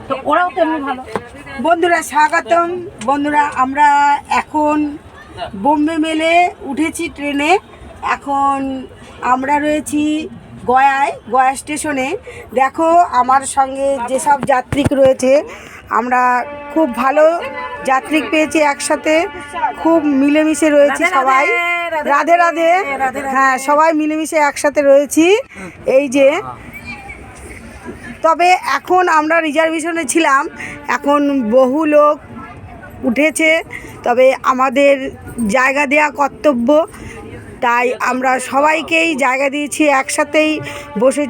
তো ওরাও তেমনি ভালো। বন্ধুরা স্বাগতম। বন্ধুরা আমরা এখন বোম্বে মেলে উঠেছি ট্রেনে। এখন আমরা রয়েছি গয়া স্টেশনে। দেখো আমার সঙ্গে যেসব যাত্রী রয়েছে, আমরা খুব ভালো যাত্রী পেয়েছি, একসাথে খুব মিলেমিশে রয়েছি সবাই। রাধে রাধে। হ্যাঁ, সবাই মিলেমিশে একসাথে রয়েছি। এই যে, তবে এখন আমরা রিজার্ভেশনে ছিলাম, এখন বহু লোক উঠেছে, তবে আমাদের জায়গা দেওয়া কর্তব্য, তাই আমরা সবাইকেই জায়গা দিয়েছি, একসাথেই বসে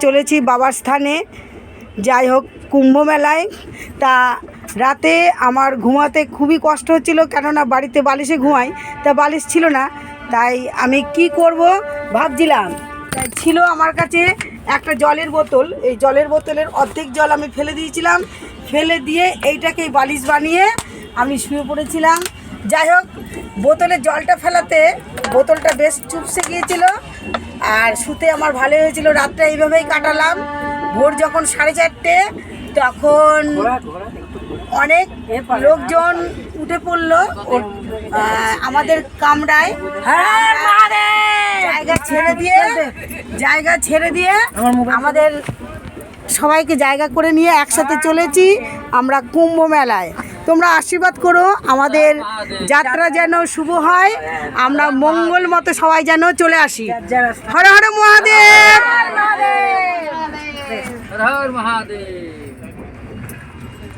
চলেছি বাবার স্থানে। যাই হোক, কুম্ভ মেলায় তা রাতে আমার ঘুমাতে খুবই কষ্ট হচ্ছিল, কেননা বাড়িতে বালিশে ঘুমাই, তা বালিশ ছিল না, তাই আমি কি করব ভাবছিলাম। তাই ছিল আমার কাছে একটা জলের বোতল। এই জলের বোতলের অর্ধেক জল আমি ফেলে দিয়েছিলাম, ফেলে দিয়ে এইটাকেই বালিশ বানিয়ে আমি শুয়ে পড়েছিলাম। যাই হোক, বোতলের জলটা ফেলাতে বোতলটা বেশ চুপসে গিয়েছিল, আর শুতে আমার ভালো হয়েছিল। রাতটা এইভাবেই কাটালাম। ভোর যখন 4:30 তখন অনেক লোকজন উঠে পড়লো আমাদের কামরায়। জায়গা ছেড়ে দিয়ে আমাদের সবাইকে জায়গা করে নিয়ে একসাথে চলেছি আমরা কুম্ভ মেলায়। তোমরা আশীর্বাদ করো আমাদের যাত্রা যেন শুভ হয়, আমরা মঙ্গল মতো সবাই যেন চলে আসি। হর হর মহাদেব।